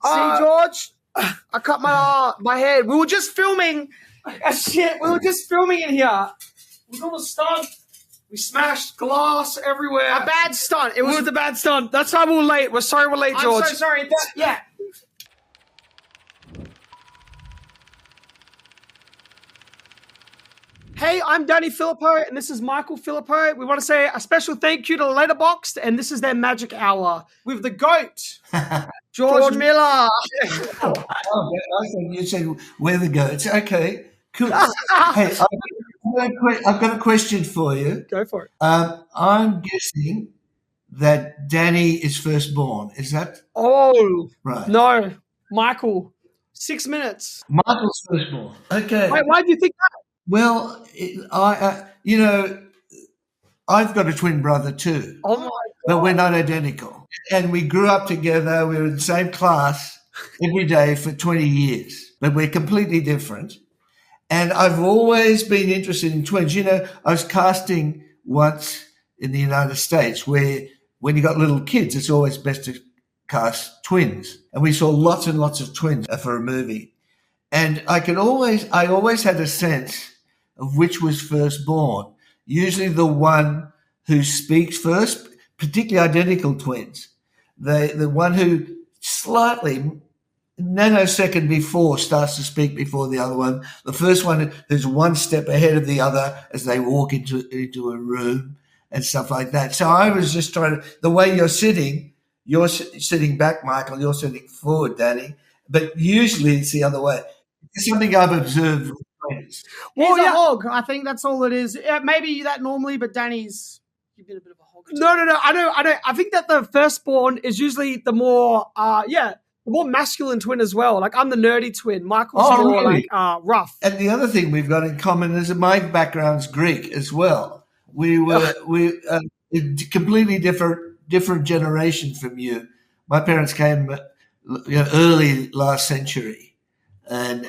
See, George, I cut my head. We were just filming. Shit, we were just filming in here. We got a stunt. We smashed glass everywhere. A bad stunt. It was a bad stunt. That's why we were late. We're sorry we're late, George. I'm so sorry. Yeah. Hey, I'm Danny Philippou, and this is Michael Philippou. We want to say a special thank you to Letterboxd, and this is their magic hour with the GOAT, George Miller. I thought you said we're the GOATs. Okay, cool. Hey, I've got a question for you. Go for it. I'm guessing that Danny is firstborn. Is that? Oh, right. No, Michael. 6 minutes. Michael's firstborn. Okay. Wait, why do you think that? Well, I've got a twin brother too. Oh my God. But we're not identical. And we grew up together. We were in the same class every day for 20 years. But we're completely different. And I've always been interested in twins. You know, I was casting once in the United States where when you got little kids, it's always best to cast twins. And we saw lots and lots of twins for a movie. And I always had a sense of which was firstborn. Usually the one who speaks first, particularly identical twins. The one who slightly nanosecond before starts to speak before the other one. The first one who's one step ahead of the other as they walk into a room and stuff like that. So I was just trying to, the way you're sitting back, Michael, you're sitting forward, Danny. But usually it's the other way. It's something I've observed with friends. Well, he's a hog. I think that's all it is. Maybe that normally, but Danny's you've been a bit of a hog. No. I know. I think that the firstborn is usually the more, the more masculine twin as well. Like I'm the nerdy twin. Michael's more really? Like rough. And the other thing we've got in common is that my background's Greek as well. We were completely different generation from you. My parents came early last century. And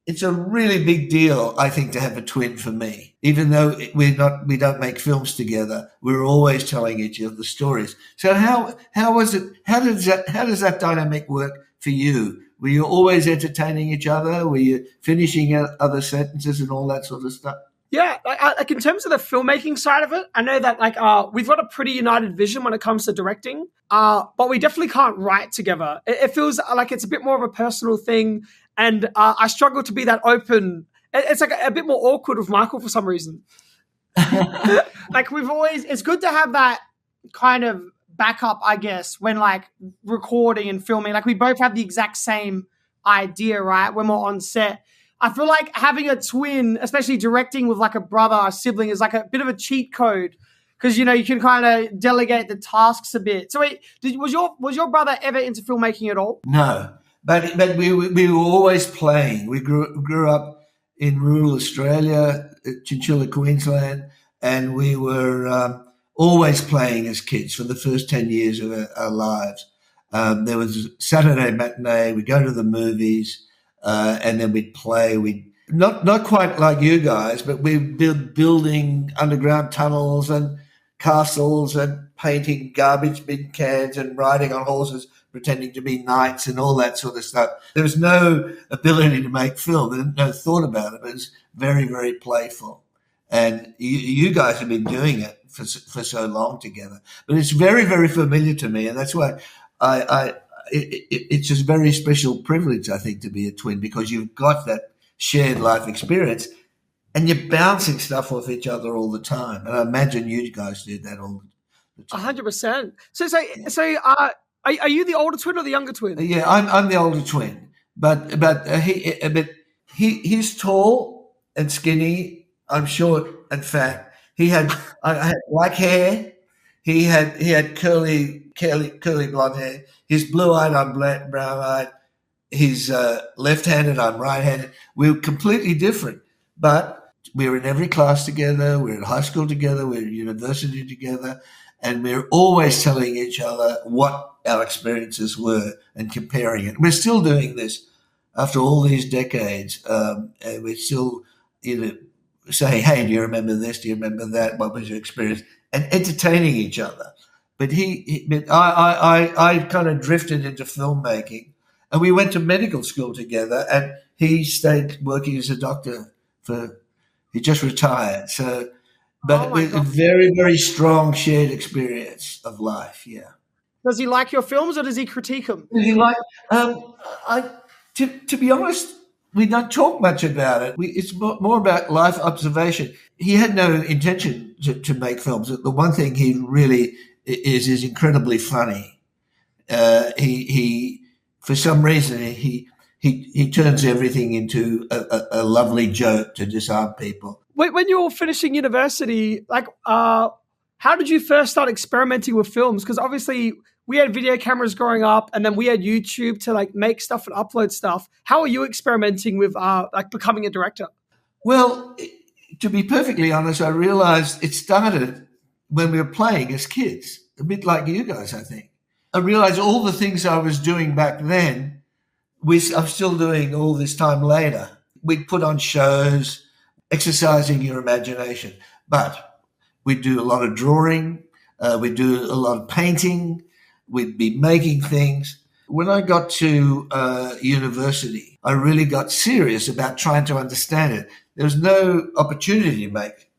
it's a really big deal, I think, to have a twin for me. Even though we don't make films together, we're always telling each other stories. So how was it? How does that dynamic work for you? Were you always entertaining each other? Were you finishing other sentences and all that sort of stuff? Yeah, like in terms of the filmmaking side of it, I know that we've got a pretty united vision when it comes to directing, but we definitely can't write together. It feels like it's a bit more of a personal thing, and I struggle to be that open. It's like a bit more awkward with Michael for some reason. Like it's good to have that kind of backup, I guess, when like recording and filming. Like we both have the exact same idea, right? When we're on set. I feel like having a twin, especially directing with like a brother or sibling, is like a bit of a cheat code because you can kind of delegate the tasks a bit. So wait, was your brother ever into filmmaking at all? No, but we were always playing. We grew up in rural Australia, Chinchilla, Queensland, and we were always playing as kids for the first 10 years of our lives. There was Saturday matinee. We'd go to the movies. And then we'd play. We'd not quite like you guys, but we'd building underground tunnels and castles and painting garbage bin cans and riding on horses, pretending to be knights and all that sort of stuff. There was no ability to make film. There was no thought about it. But it was very, very playful. And you guys have been doing it for so long together. But it's very, very familiar to me, and that's why it's a very special privilege, I think, to be a twin because you've got that shared life experience and you're bouncing stuff off each other all the time. And I imagine you guys did that all the time. 100%. So are you the older twin or the younger twin? Yeah, I'm the older twin, but he's tall and skinny. I'm short and fat. I had black hair. He had curly blonde hair. He's blue-eyed, I'm brown-eyed. He's left-handed, I'm right-handed. We were completely different, but we were in every class together. We were in high school together. We were in university together, and we were always telling each other what our experiences were and comparing it. We're still doing this after all these decades, and we're still saying, hey, do you remember this? Do you remember that? What was your experience? And entertaining each other. But I kind of drifted into filmmaking, and we went to medical school together, and he stayed working as a doctor he just retired. So, but with a very, very strong shared experience of life. Yeah. Does he like your films or does he critique them? Does he like? To be honest, we don't talk much about it. It's more about life observation. He had no intention to make films. The one thing he really is incredibly funny. He for some reason he turns everything into a lovely joke to disarm people. When you were finishing university, how did you first start experimenting with films? Because obviously we had video cameras growing up, and then we had YouTube to make stuff and upload stuff. How are you experimenting with becoming a director? Well, to be perfectly honest, I realized it started when we were playing as kids, a bit like you guys, I think. I realized all the things I was doing back then, I'm still doing all this time later. We'd put on shows, exercising your imagination, but we'd do a lot of drawing, we'd do a lot of painting, we'd be making things. When I got to university, I really got serious about trying to understand it. There was no opportunity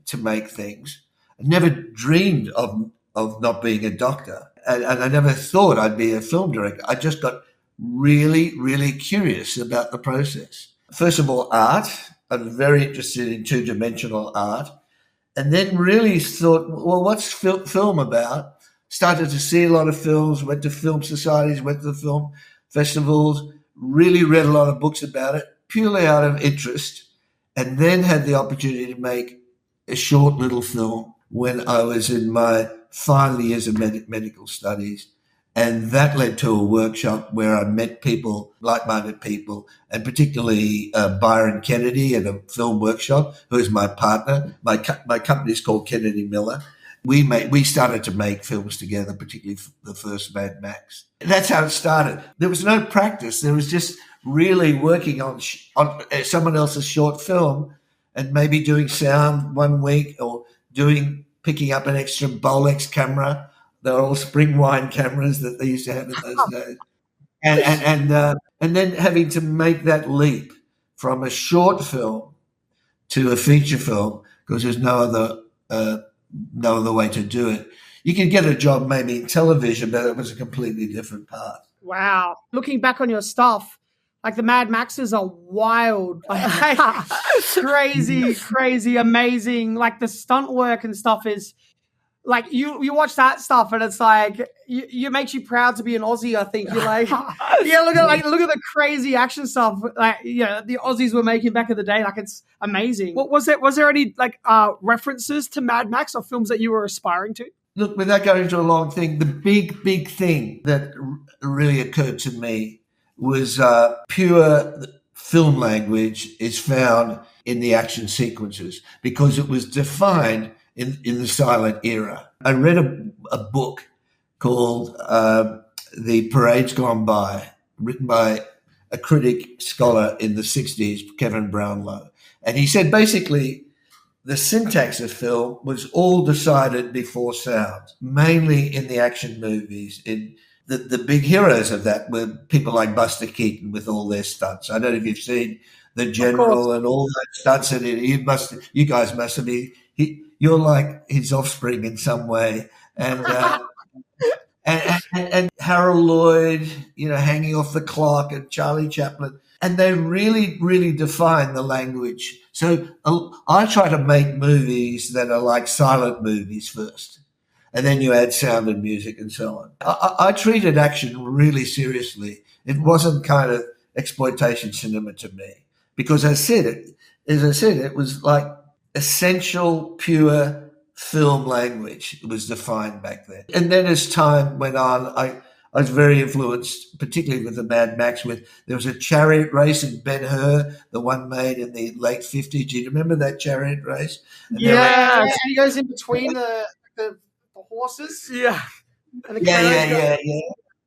to make things. I never dreamed of not being a doctor, and I never thought I'd be a film director. I just got really, really curious about the process. First of all, art. I'm very interested in two-dimensional art, and then really thought, well, what's film about? Started to see a lot of films, went to film societies, went to film festivals, really read a lot of books about it, purely out of interest, and then had the opportunity to make a short little film when I was in my final years of medical studies. And that led to a workshop where I met people, like-minded people, and particularly Byron Kennedy at a film workshop, who is my partner. My company is called Kennedy Miller. We started to make films together, particularly the first Mad Max. That's how it started. There was no practice. There was just really working on someone else's short film and maybe doing sound one week or picking up an extra Bolex camera. They were all spring wine cameras that they used to have in those days. And then having to make that leap from a short film to a feature film, because there's no other way to do it. You could get a job maybe in television, but it was a completely different path. Wow. Looking back on your stuff, the Mad Maxes are wild. Crazy, amazing. The stunt work and stuff is you watch that stuff and it's it makes you proud to be an Aussie. I think you're yeah, look at the crazy action stuff the Aussies were making back in the day. It's amazing. What was there any references to Mad Max or films that you were aspiring to? Look, without going into a long thing, the big thing that really occurred to me was pure film language is found in the action sequences because it was defined in the silent era. I read a book called The Parade's Gone By, written by a critic scholar in the 60s, Kevin Brownlow. And he said basically the syntax of film was all decided before sound, mainly in the action movies. In the big heroes of that were people like Buster Keaton with all their stunts. I don't know if you've seen The General and all those stunts. And you guys must have been... You're like his offspring in some way, and Harold Lloyd, hanging off the clock, and Charlie Chaplin, and they really, really define the language. So I try to make movies that are like silent movies first, and then you add sound and music and so on. I treated action really seriously. It wasn't kind of exploitation cinema to me because, as I said, it was like essential, pure film language was defined back then. And then as time went on, I was very influenced, particularly with the Mad Max. There was a chariot race in Ben-Hur, the one made in the late 50s. Do you remember that chariot race? And and he goes in between the horses. Yeah. Yeah.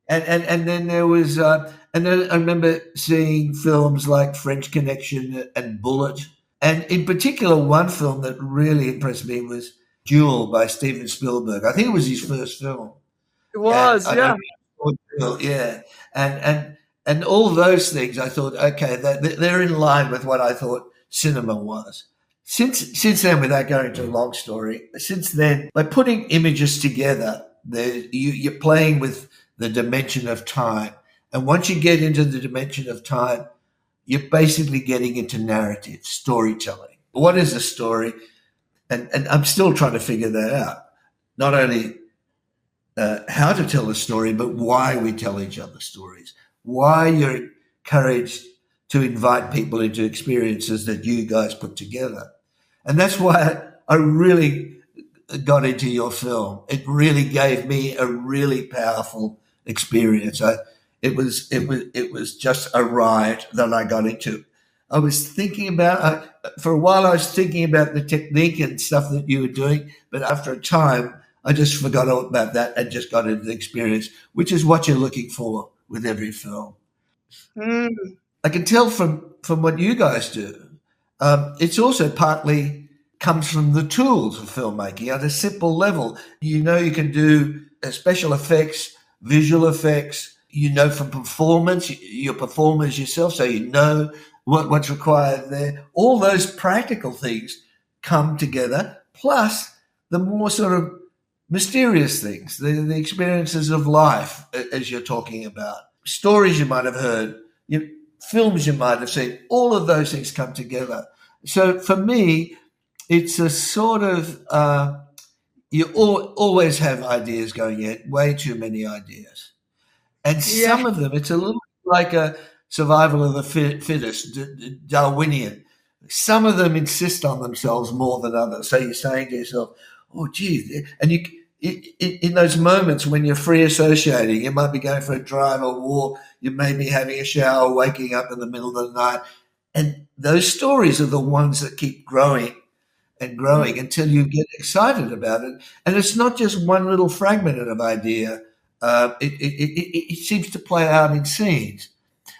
And then there was, and then I remember seeing films like French Connection and Bullet. And in particular, one film that really impressed me was Duel by Steven Spielberg. I think it was his first film. It was, yeah. Yeah, and all those things, I thought, okay, they're in line with what I thought cinema was. Since then, without going to a long story, since then, by putting images together, you're playing with the dimension of time, and once you get into the dimension of time, you're basically getting into narrative storytelling. What is a story? And I'm still trying to figure that out. Not only how to tell a story, but why we tell each other stories. Why you're encouraged to invite people into experiences that you guys put together. And that's why I really got into your film. It really gave me a really powerful experience. It was just a ride that I got into. I was thinking about, for a while I was thinking about the technique and stuff that you were doing, but after a time, I just forgot all about that and just got into the experience, which is what you're looking for with every film. Mm. I can tell from what you guys do, it's also partly comes from the tools of filmmaking at a simple level. You know, you can do special effects, visual effects, you know, from performance, you're performers yourself, so you know what's required there. All those practical things come together, plus the more sort of mysterious things, the experiences of life, as you're talking about, stories you might have heard, films you might have seen, all of those things come together. So for me, it's a sort of, you always have ideas going in, way too many ideas. And some of them, it's a little like a survival of the fittest, Darwinian. Some of them insist on themselves more than others. So you're saying to yourself, oh, gee, and you, in those moments when you're free associating, you might be going for a drive or walk, you may be having a shower, waking up in the middle of the night. And those stories are the ones that keep growing and growing until you get excited about it. And it's not just one little fragment of idea. It seems to play out in scenes,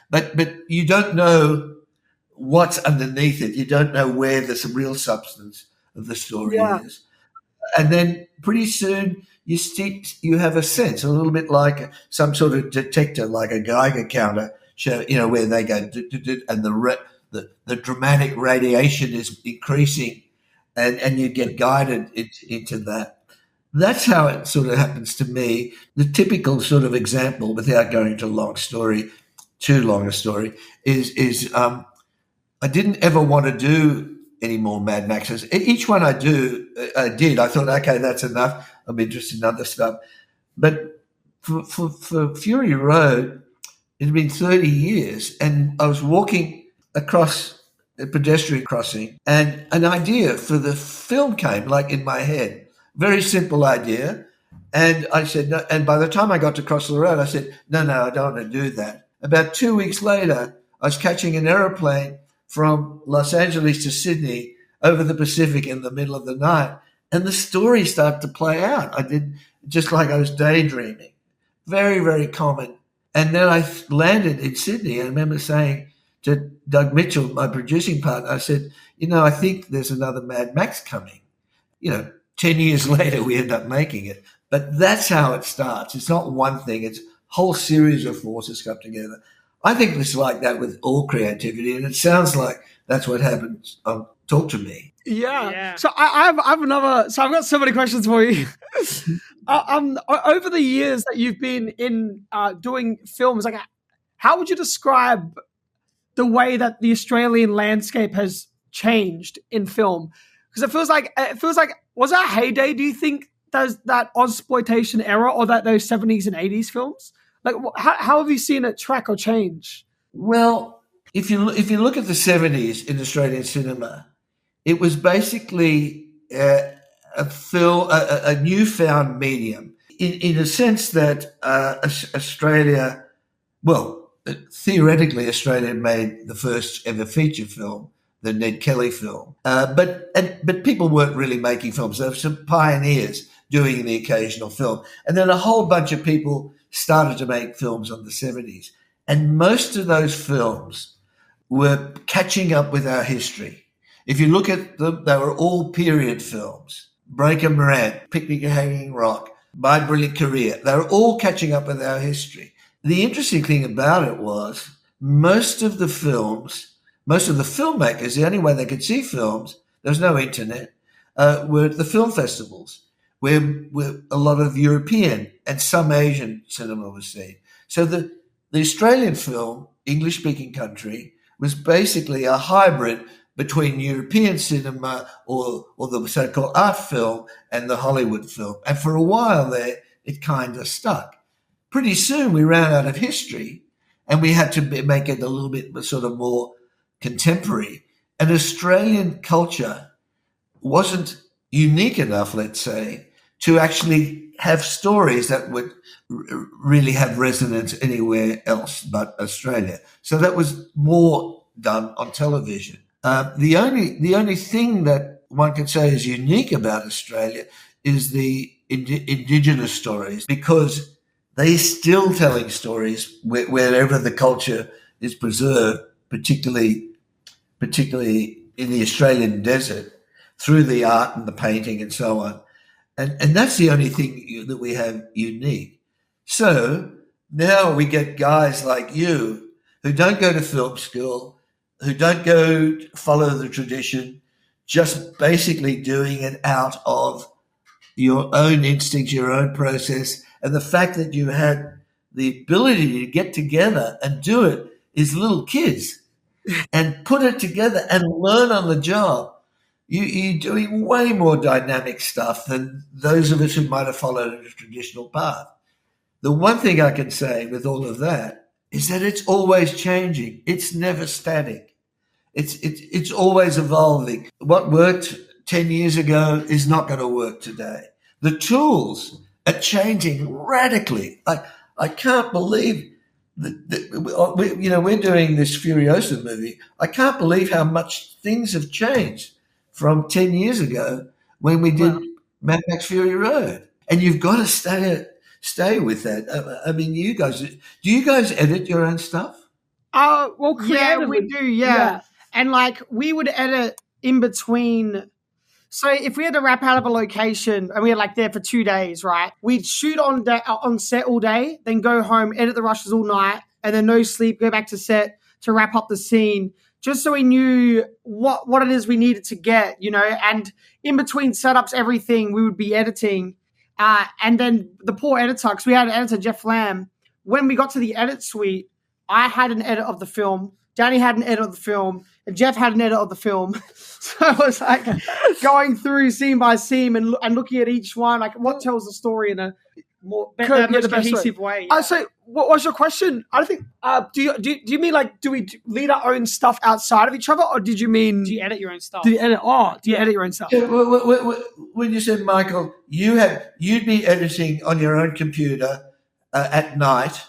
but you don't know what's underneath it. You don't know where the real substance of the story is. And then pretty soon you have a sense, a little bit like some sort of detector, like a Geiger counter, show, where they go, and the dramatic radiation is increasing, and you get guided into that. That's how it sort of happens to me. The typical sort of example, without going to too long a story, is I didn't ever want to do any more Mad Maxes. Each one I did. I thought, okay, that's enough. I'm interested in other stuff. But for Fury Road, it had been 30 years, and I was walking across a pedestrian crossing, and an idea for the film came, like in my head. Very simple idea. And I said, no. And by the time I got to cross the road, I said, no, I don't want to do that. About 2 weeks later, I was catching an aeroplane from Los Angeles to Sydney over the Pacific in the middle of the night. And the story started to play out. I did just like I was daydreaming. Very, very common. And then I landed in Sydney. I remember saying to Doug Mitchell, my producing partner, I said, I think there's another Mad Max coming. 10 years later, we end up making it. But that's how it starts. It's not one thing. It's a whole series of forces come together. I think it's like that with all creativity, and it sounds like that's what happens. Talk to me. Yeah. So I have another. So I've got so many questions for you. Over the years that you've been in doing films, like, how would you describe the way that the Australian landscape has changed in film? Because it feels like was that heyday? Do you think that Ozploitation era, or that those 70s and 80s films? Like, how have you seen it track or change? Well, if you look at the 70s in Australian cinema, it was basically a newfound medium in a sense that Australia, well, theoretically, Australia made the first ever feature film, the Ned Kelly film, but people weren't really making films. There were some pioneers doing the occasional film, and then a whole bunch of people started to make films in the 70s. And most of those films were catching up with our history. If you look at them, they were all period films. Breaker Morant, Picnic at Hanging Rock, My Brilliant Career. They were all catching up with our history. The interesting thing about it was most of the filmmakers, the only way they could see films, there was no internet, were at the film festivals, where a lot of European and some Asian cinema was seen. So the Australian film, English-speaking country, was basically a hybrid between European cinema or the so-called art film and the Hollywood film. And for a while there, it kind of stuck. Pretty soon we ran out of history and we had to make it a little bit sort of more contemporary. And Australian culture wasn't unique enough, let's say, to actually have stories that would really have resonance anywhere else but Australia. So that was more done on television. The only thing that one can say is unique about Australia is the indigenous stories, because they're still telling stories wherever the culture is preserved, particularly in the Australian desert, through the art and the painting and so on. And that's the only thing that we have unique. So now we get guys like you who don't go to film school, who don't go follow the tradition, just basically doing it out of your own instincts, your own process. And the fact that you had the ability to get together and do it as little kids and put it together and learn on the job. You're doing way more dynamic stuff than those of us who might have followed a traditional path. The one thing I can say with all of that is that it's always changing. It's never static. It's always evolving. What worked 10 years ago is not going to work today. The tools are changing radically. I can't believe that we're doing this Furiosa movie. I can't believe how much things have changed from 10 years ago when we did Mad Max Fury Road. And you've got to stay with that. I mean, do you guys edit your own stuff? Well, yeah, we do, yeah. And like we would edit in between. So if we had to wrap out of a location and we were like there for 2 days, right? We'd shoot on set all day, then go home, edit the rushes all night, and then no sleep, go back to set to wrap up the scene, just so we knew what it is we needed to get, and in between setups, everything, we would be editing. And then the poor editor, because we had an editor, Jeff Lamb, when we got to the edit suite, I had an edit of the film, Danny had an edit of the film, and Jeff had an edit of the film. So it was like going through scene by scene and looking at each one, like what tells the story in a more cohesive way. Yeah. So what was your question? I think, do you mean like, do we lead our own stuff outside of each other, or did you mean... Do you edit your own stuff? Do you edit your own stuff? Yeah, when you said, Michael, you'd be editing on your own computer at night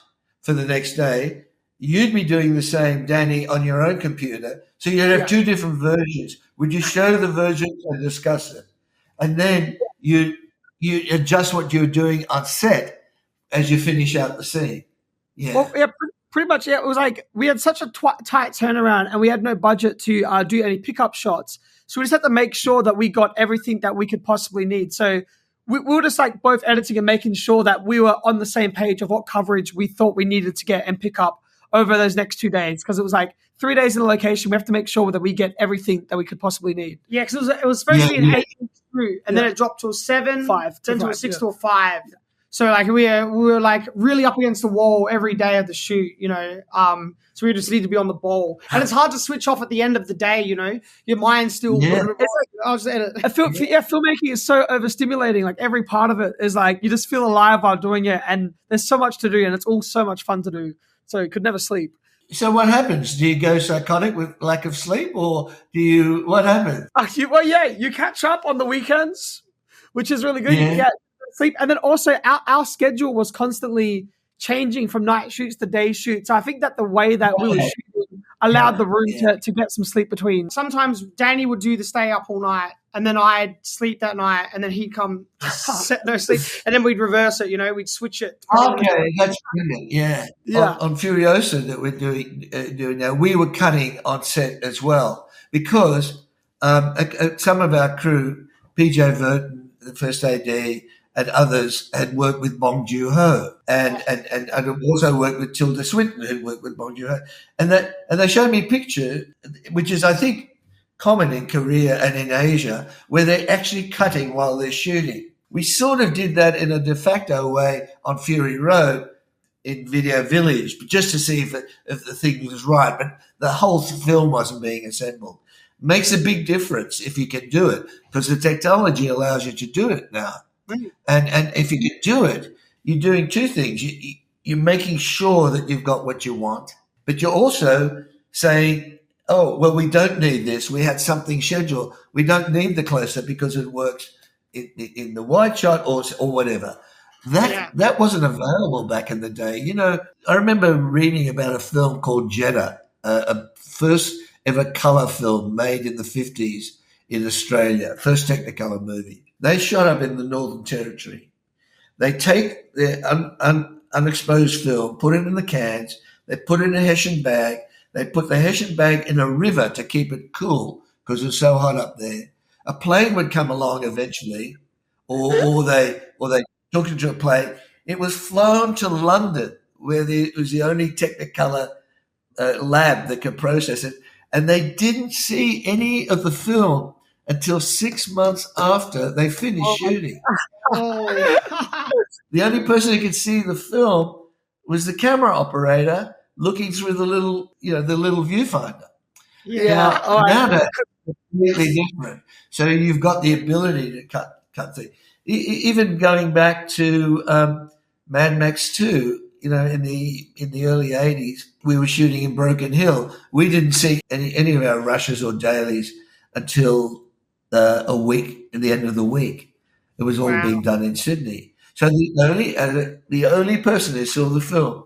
for the next day. You'd be doing the same, Danny, on your own computer. So you'd have two different versions. Would you show the versions and discuss it? And then you adjust what you're doing on set as you finish out the scene. Yeah. Well, yeah, pretty much. Yeah, it was like we had such a tight turnaround, and we had no budget to do any pickup shots. So we just had to make sure that we got everything that we could possibly need. So we were just like both editing and making sure that we were on the same page of what coverage we thought we needed to get and pick up over those next 2 days, because it was like 3 days in the location. We have to make sure that we get everything that we could possibly need. Yeah, because it was supposed to be an 8 through, and then it dropped to a 7, 5, then to a 6 to a 5. So like we were like really up against the wall every day of the shoot, so we just need to be on the ball. And it's hard to switch off at the end of the day, your mind's still... Yeah. I'll just edit. Filmmaking is so overstimulating. Like every part of it is like, you just feel alive while doing it, and there's so much to do, and it's all so much fun to do. So you could never sleep. So what happens? Do you go psychotic with lack of sleep, or what happens? You catch up on the weekends, which is really good. Yeah. You get sleep. And then also our schedule was constantly changing from night shoots to day shoots. So I think that the way that we were shooting allowed the room to get some sleep between. Sometimes Danny would do the stay up all night, and then I'd sleep that night, and then he'd come set no sleep, and then we'd reverse it, we'd switch it. Okay, that's brilliant. Yeah. On Furiosa that we're doing now, we were cutting on set as well, because some of our crew, PJ Verton, the first AD, and others had worked with Bong Joon-ho, and also worked with Tilda Swinton, who worked with Bong Joon-ho, and they showed me a picture, which is, I think, common in Korea and in Asia, where they're actually cutting while they're shooting. We sort of did that in a de facto way on Fury Road in Video Village, but just to see if the thing was right. But the whole film wasn't being assembled. Makes a big difference if you can do it, because the technology allows you to do it now. And if you can do it, you're doing two things. You're making sure that you've got what you want, but you're also saying, oh, well, we don't need this. We had something scheduled. We don't need the close-up because it works in the wide shot or whatever. That wasn't available back in the day. You know, I remember reading about a film called Gemma, a first ever colour film made in the 50s in Australia, first Technicolor movie. They shot up in the Northern Territory. They take their unexposed film, put it in the cans, they put it in a Hessian bag, they put the Hessian bag in a river to keep it cool because it's so hot up there. A plane would come along eventually, or they took it to a plane. It was flown to London, where it was the only Technicolor lab that could process it, and they didn't see any of the film until 6 months after they finished shooting. The only person who could see the film was the camera operator looking through the little viewfinder. Now that's completely different. So you've got the ability to cut things. Even going back to Mad Max 2, you know, in the early 80s, we were shooting in Broken Hill. We didn't see any of our rushes or dailies until a week, at the end of the week. It was all being done in Sydney. So the only person who saw the film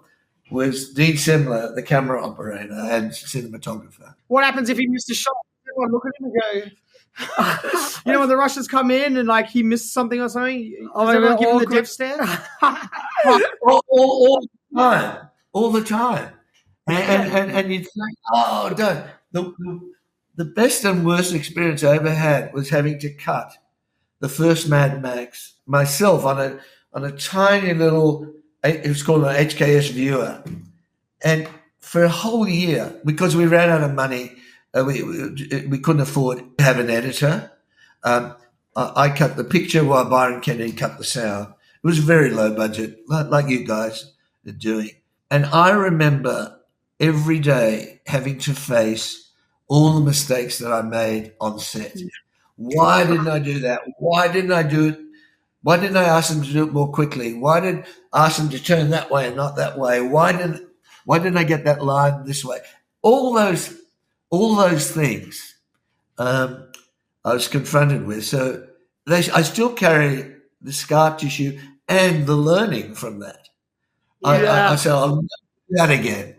was Dean Semler, the camera operator and cinematographer. What happens if he missed a shot? Everyone look at him and go, you know, when the Russians come in and like he missed something or something, everyone give him the death stare? all the time. And you'd think, oh, don't. The best and worst experience I ever had was having to cut the first Mad Max myself on a tiny little, it was called an HKS viewer. And for a whole year, because we ran out of money, we couldn't afford to have an editor. I cut the picture while Byron Kennedy cut the sound. It was very low budget, like you guys are doing. And I remember every day having to face all the mistakes that I made on set. Why didn't I do that? Why didn't I do it? Why didn't I ask them to do it more quickly? Why did I ask them to turn that way and not that way? Why didn't I get that line this way? All those things I was confronted with. So I still carry the scar tissue and the learning from that. I said, I'll never do that again.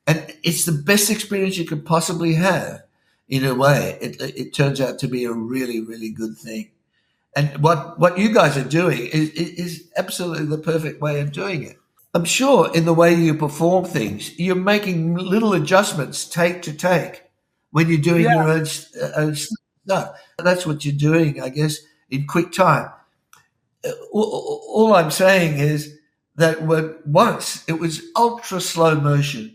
And it's the best experience you could possibly have. In a way, it turns out to be a really, really good thing. And what you guys are doing is absolutely the perfect way of doing it. I'm sure in the way you perform things, you're making little adjustments take to take when you're doing your own stuff. That's what you're doing, I guess, in quick time. All I'm saying is that once it was ultra slow motion.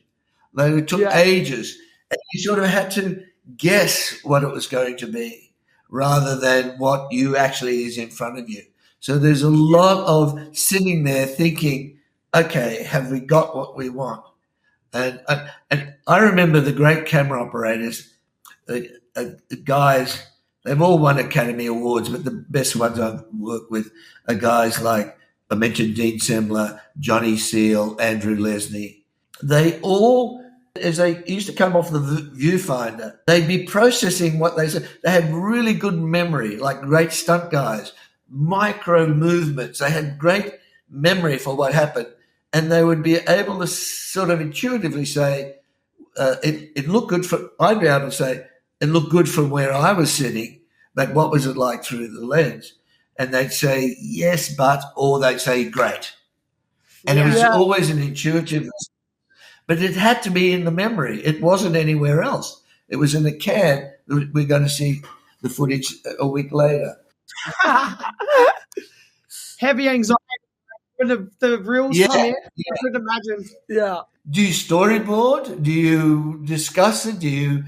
They took ages, and you sort of had to guess what it was going to be rather than what you actually is in front of you. So there's a lot of sitting there thinking, okay, have we got what we want? And I remember the great camera operators, guys, they've all won Academy Awards, but the best ones I've worked with are guys like, I mentioned Dean Semler, Johnny Seal, Andrew Lesney. They all, as they used to come off the viewfinder, they'd be processing what they said. They had really good memory, like great stunt guys, micro movements. They had great memory for what happened. And they would be able to sort of intuitively say, it looked good I'd be able to say, it looked good from where I was sitting, but what was it like through the lens? And they'd say, yes, but, or they'd say, great. And it was always an intuitive. But it had to be in the memory. It wasn't anywhere else. It was in the CAD. We're going to see the footage a week later. heavy anxiety when the reels Yeah, come in. yeah. I could imagine. Yeah. Do you storyboard? Do you discuss it? Do you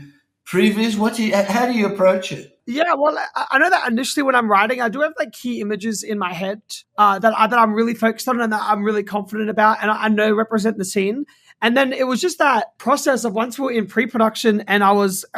previs? How do you approach it? Yeah, well, I know that initially when I'm writing, I do have like key images in my head that I'm really focused on and that I'm really confident about, and I know represent the scene. And then it was just that process of once we were in pre-production, and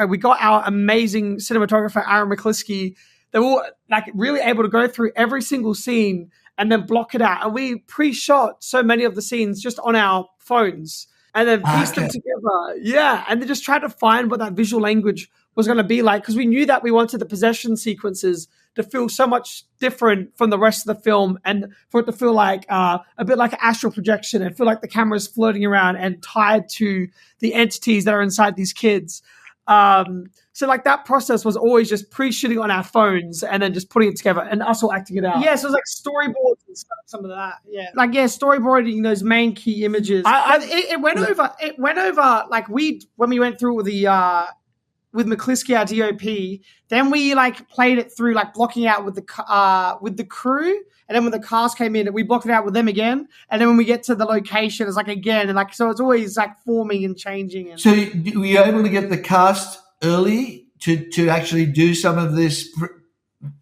we got our amazing cinematographer Aaron McCliskey. They were like really able to go through every single scene and then block it out. And we pre-shot so many of the scenes just on our phones and then pieced them together. Yeah, and then just tried to find what that visual language was going to be like, because we knew that we wanted the possession sequences to feel so much different from the rest of the film, and for it to feel like a bit like an astral projection and feel like the camera's floating around and tied to the entities that are inside these kids. So like that process was always just pre-shooting on our phones and then just putting it together and us all acting it out. Yeah, so it was like storyboards and stuff, some of that. Yeah, like storyboarding those main key images. It went over like when we went through with McCliskey, our DOP, then we like played it through like blocking out with the crew, and then when the cast came in, we blocked it out with them again, and then when we get to the location, it's like again, and like so it's always like forming and changing. And so were you able to get the cast early to actually do some of this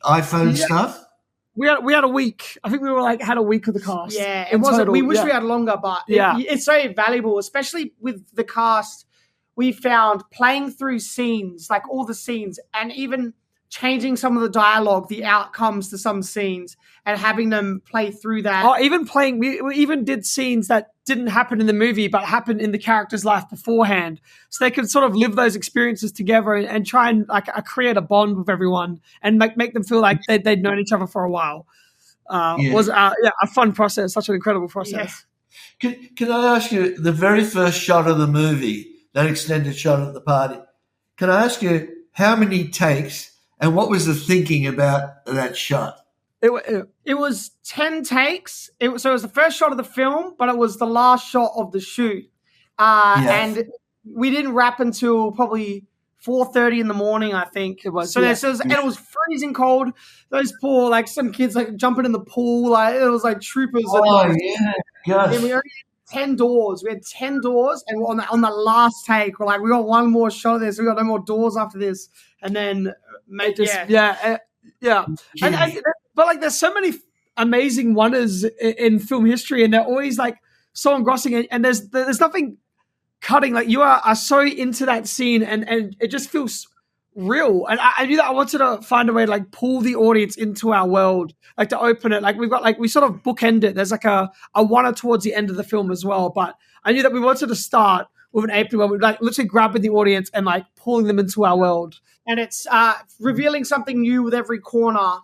iPhone stuff? We had a week. I think we had a week of the cast. Yeah, it wasn't. We wish we had longer, but it's so valuable, especially with the cast. We found playing through scenes, like all the scenes, and even changing some of the dialogue, the outcomes to some scenes, and having them play through that. Oh, even playing, we even did scenes that didn't happen in the movie, but happened in the character's life beforehand. So they could sort of live those experiences together and try and like create a bond with everyone and make them feel like they'd known each other for a while. Was a fun process, such an incredible process. Yeah. Can I ask you, the very first shot of the movie, that extended shot at the party, can I ask you how many takes and what was the thinking about that shot? It was 10 takes. So it was the first shot of the film, but it was the last shot of the shoot. And we didn't wrap until probably 4:30 in the morning, I think it was. And it was freezing cold. Those poor, like some kids like jumping in the pool. Like it was like troopers. Oh, yeah. Gosh. And we already had 10 doors. We had 10 doors. And on the last take, we're like, we got one more shot of this. We got no more doors after this. And then but like there's so many amazing wonders in film history, and they're always like so engrossing, and there's nothing cutting. Like you are so into that scene, and it just feels real. And I knew that I wanted to find a way to like pull the audience into our world, like to open it. Like we sort of bookend it. There's like a one towards the end of the film as well, but I knew that we wanted to start with an ape where we're like literally grabbing the audience and like pulling them into our world. And it's revealing something new with every corner.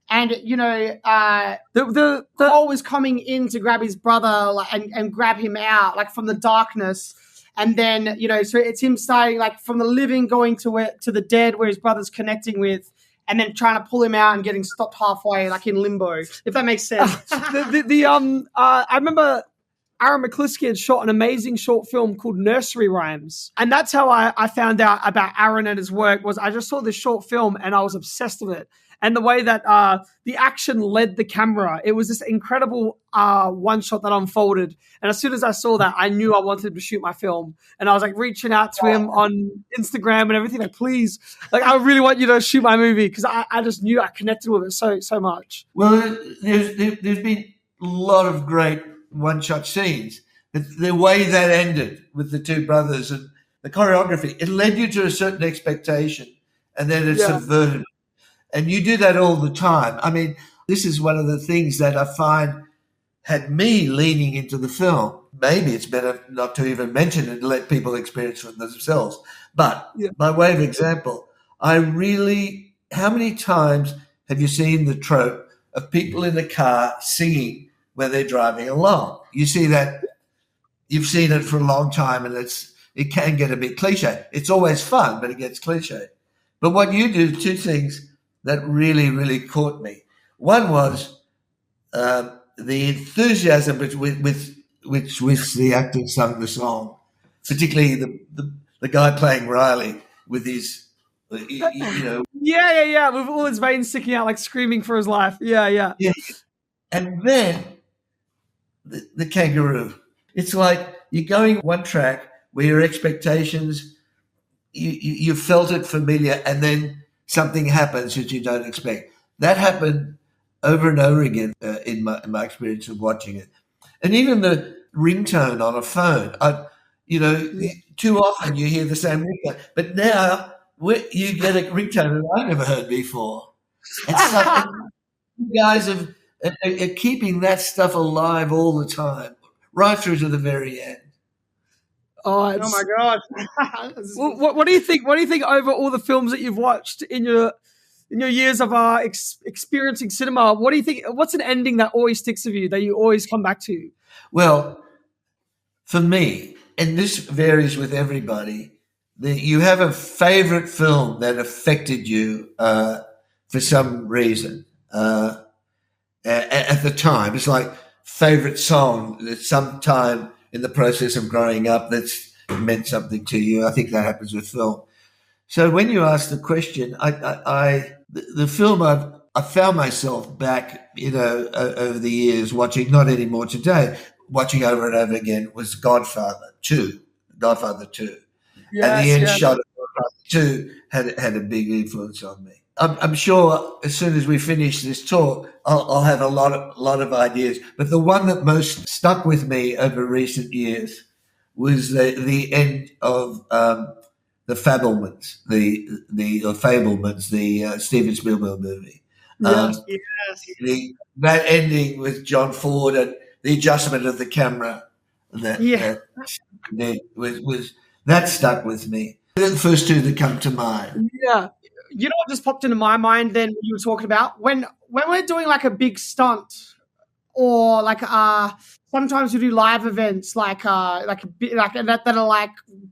And, you know, the Cole was coming in to grab his brother and grab him out, like, from the darkness. And then, you know, so it's him starting, like, from the living going to the dead where his brother's connecting with, and then trying to pull him out and getting stopped halfway, like in limbo, if that makes sense. I remember Aaron McCliskey had shot an amazing short film called Nursery Rhymes. And that's how I found out about Aaron and his work. Was I just saw this short film and I was obsessed with it. And the way that the action led the camera, it was this incredible one shot that unfolded. And as soon as I saw that, I knew I wanted to shoot my film. And I was like reaching out to him on Instagram and everything, like, please, like, I really want you to shoot my movie, because I just knew I connected with it so much. Well, there's been a lot of great one-shot scenes. The way that ended with the two brothers and the choreography, it led you to a certain expectation, and then it subverted it. And you do that all the time. I mean, this is one of the things that I find had me leaning into the film. Maybe it's better not to even mention it and let people experience it themselves. But by way of example, how many times have you seen the trope of people in the car singing when they're driving along? You see that, you've seen it for a long time, and it can get a bit cliche. It's always fun, but it gets cliche. But what you do, two things that really, really caught me. One was the enthusiasm with which the actor sung the song, particularly the guy playing Riley with his, you know. Yeah, with all his veins sticking out, like screaming for his life. Yeah. And then the kangaroo. It's like you're going one track where your expectations, you felt it familiar, and then something happens that you don't expect. That happened over and over again in my experience of watching it. And even the ringtone on a phone, too often you hear the same ringtone. But now you get a ringtone that I never heard before. It's like you guys are keeping that stuff alive all the time, right through to the very end. Oh my God! What do you think? What do you think over all the films that you've watched in your years of experiencing cinema? What do you think? What's an ending that always sticks with you, that you always come back to? Well, for me, and this varies with everybody, you have a favorite film that affected you for some reason at the time. It's like favorite song that sometime in the process of growing up that's meant something to you. I think that happens with film. So when you ask the question, the film I found myself back, over the years watching, not anymore today, watching over and over again, was Godfather 2. Yes, and the end shot of Godfather 2 had a big influence on me. I'm sure as soon as we finish this talk, I'll have a lot of ideas. But the one that most stuck with me over recent years was the end of the Fabelmans, the Fabelmans, the Steven Spielberg movie. Yes. That ending with John Ford and the adjustment of the camera that stuck with me. They're the first two that come to mind. Yeah. You know what just popped into my mind then when you were talking about when we're doing like a big stunt, or like sometimes we do live events that are like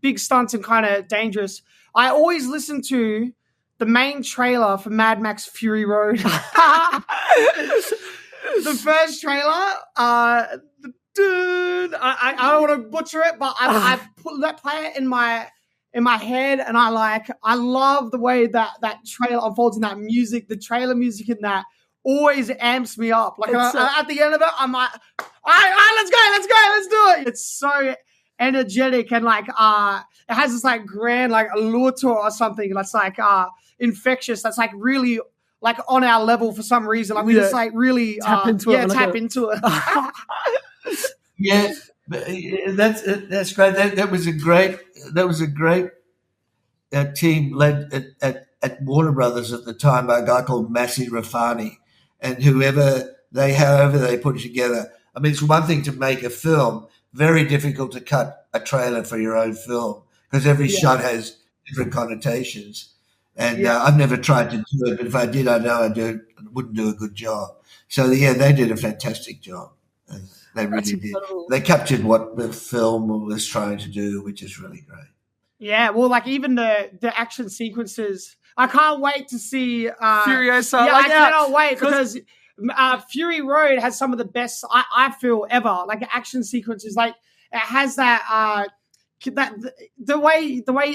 big stunts and kind of dangerous. I always listen to the main trailer for Mad Max Fury Road. The first trailer, I don't want to butcher it, but I've put that player in my head, and I love the way that trailer unfolds, and that music, the trailer music in that always amps me up. Like at the end of it, I'm like, all right, let's do it. It's so energetic, and like it has this like grand like allure to it or something that's like infectious. That's like really like on our level for some reason. Like we just like really tap into it. Yeah, that's great. That was a great team led at Warner Brothers at the time by a guy called Massi Rafani, and however they put it together. I mean, it's one thing to make a film, very difficult to cut a trailer for your own film because every shot has different connotations. And I've never tried to do it, but if I did, I know I wouldn't do a good job. So they did a fantastic job. They really did. They captured what the film was trying to do, which is really great. Yeah, well, like even the action sequences, I can't wait to see Furiosa. Yeah, I cannot wait because Fury Road has some of the best I feel ever. Like the action sequences, like it has that the way the way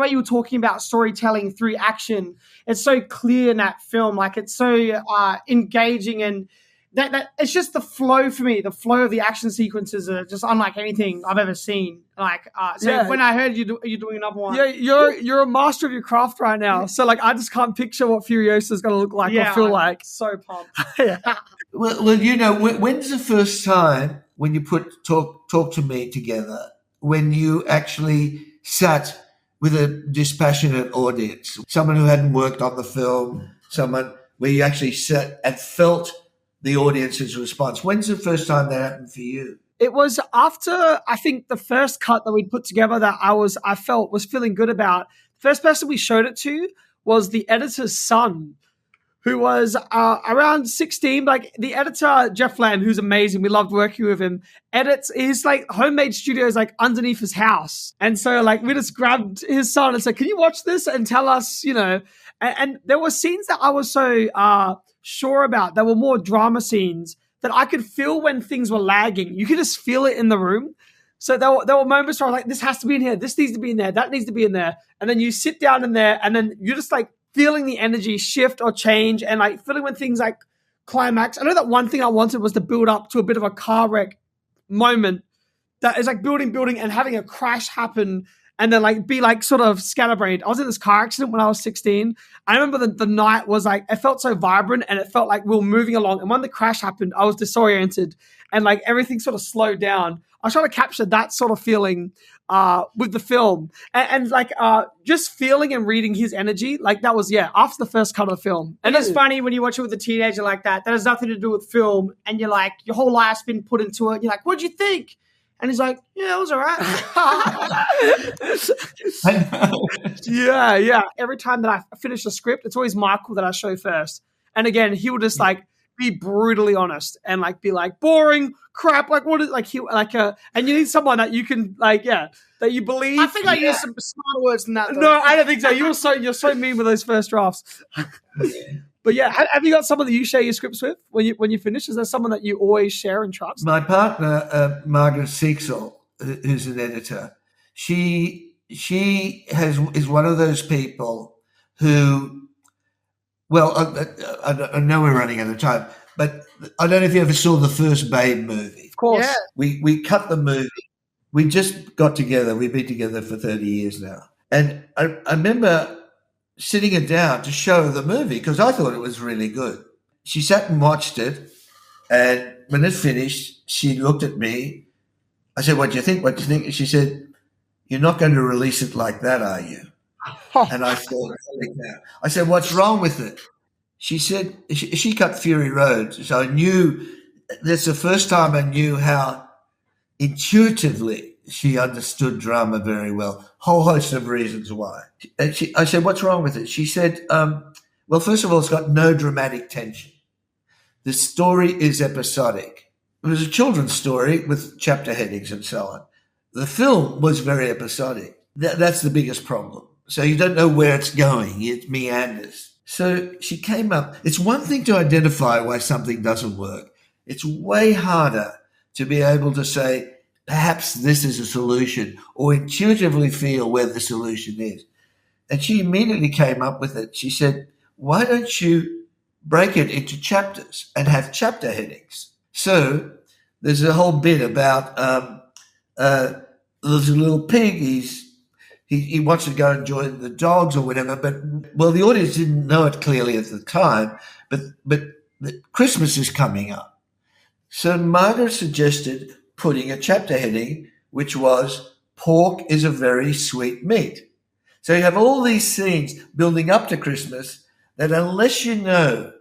you were talking about storytelling through action. It's so clear in that film. Like it's so engaging, and that it's just the flow for me. The flow of the action sequences are just unlike anything I've ever seen. Like when I heard you're doing another one, you're a master of your craft right now. So like I just can't picture what Furiosa is going to look like or feel like. So pumped. Well, when's the first time when you put talk to me together, when you actually sat with a dispassionate audience, someone who hadn't worked on the film, someone where you actually sat and felt the audience's response? When's the first time that happened for you? It was after, I think, the first cut that we'd put together that I felt was feeling good about. The first person we showed it to was the editor's son, who was around 16. Like the editor, Jeff Land, who's amazing. We loved working with him. Edits his like homemade studios like underneath his house. And so like we just grabbed his son and said, can you watch this and tell us, and there were scenes that I was so sure about. There were more drama scenes that I could feel when things were lagging. You could just feel it in the room. So there were moments where I was like, this has to be in here. This needs to be in there. That needs to be in there. And then you sit down in there and then you're just like feeling the energy shift or change and like feeling when things like climax. I know that one thing I wanted was to build up to a bit of a car wreck moment that is like building and having a crash happen and then like be like sort of scatterbrained. I was in this car accident when I was 16. I remember the night was like, it felt so vibrant and it felt like we were moving along. And when the crash happened, I was disoriented and like everything sort of slowed down. I was trying to capture that sort of feeling with the film and like just feeling and reading his energy. Like that was, after the first cut of the film. And it's funny when you watch it with a teenager like that has nothing to do with film and you're like, your whole life's been put into it. You're like, what'd you think? And he's like, yeah, it was all right. Yeah. Every time that I finish a script, it's always Michael that I show first. And again, he will just like be brutally honest and like be like boring crap. Like what is like he like and you need someone that you can like that you believe. I think I used some smarter words than that. Though. No, I don't think so. You're so mean with those first drafts. But have you got someone that you share your scripts with when you finish? Is there someone that you always share and trust? My partner, Margaret Seexel, who's an editor, she is one of those people who, well, I know we're running out of time, but I don't know if you ever saw the first Babe movie. Of course. Yeah. We cut the movie. We just got together. We've been together for 30 years now. And I remember sitting it down to show the movie because I thought it was really good. She sat and watched it, and when it finished, she looked at me. I said, "What do you think? What do you think?" And she said, "You're not going to release it like that, are you?" And I thought, I said, "What's wrong with it?" She said, she cut Fury Road, so I knew that's the first time I knew how intuitively she understood drama very well. Whole host of reasons why. And I said, "What's wrong with it?" She said, well, first of all, it's got no dramatic tension. The story is episodic. It was a children's story with chapter headings and so on. The film was very episodic. That's the biggest problem. So you don't know where it's going. It meanders. So she came up. It's one thing to identify why something doesn't work. It's way harder to be able to say, perhaps this is a solution, or intuitively feel where the solution is. And she immediately came up with it. She said, why don't you break it into chapters and have chapter headings? So there's a whole bit about there's a little pig. He wants to go and join the dogs or whatever, but, well, the audience didn't know it clearly at the time, but Christmas is coming up. So Margaret suggested putting a chapter heading, which was pork is a very sweet meat. So you have all these scenes building up to Christmas that unless you know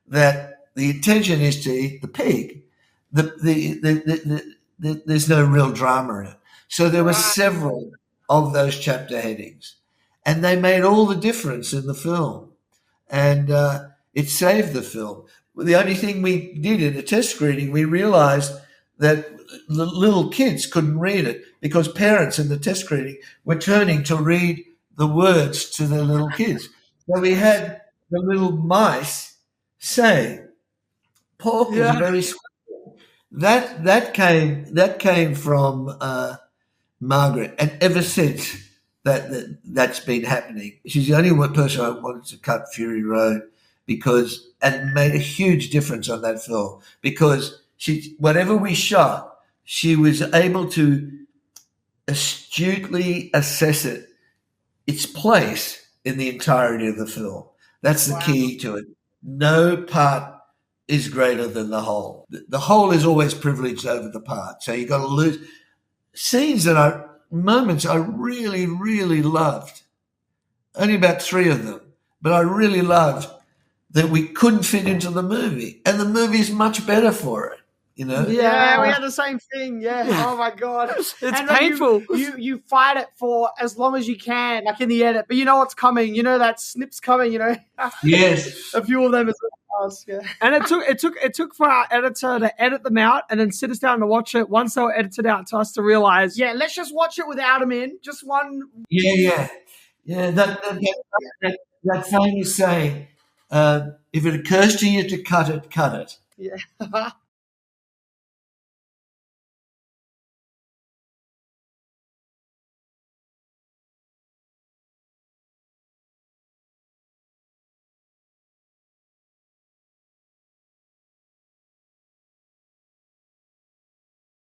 that the intention is to eat the pig, there's no real drama in it. So there were several of those chapter headings, and they made all the difference in the film, and it saved the film. The only thing we did in a test screening, we realized that the little kids couldn't read it because parents in the test screening were turning to read the words to the little kids. So we had the little mice say, pork is very sweet. That came from Margaret, and ever since that's been happening. She's the only one person I wanted to cut Fury Road because it made a huge difference on that film because whatever we shot, she was able to astutely assess its place in the entirety of the film. That's the key to it. No part is greater than the whole. The whole is always privileged over the part. So you've got to lose scenes moments I really, really loved. Only about 3 of them, but I really loved that we couldn't fit into the movie, and the movie is much better for it. You know? Yeah, we had the same thing. Yeah. Oh my God. It's painful. You fight it for as long as you can, like in the edit, but you know what's coming. You know that snip's coming, you know? Yes. A few of them as well. Yeah. And it took for our editor to edit them out and then sit us down to watch it once they were edited out to us to realize. Yeah, let's just watch it without them in. Just one. Yeah. That famous saying, if it occurs to you to cut it, cut it. Yeah.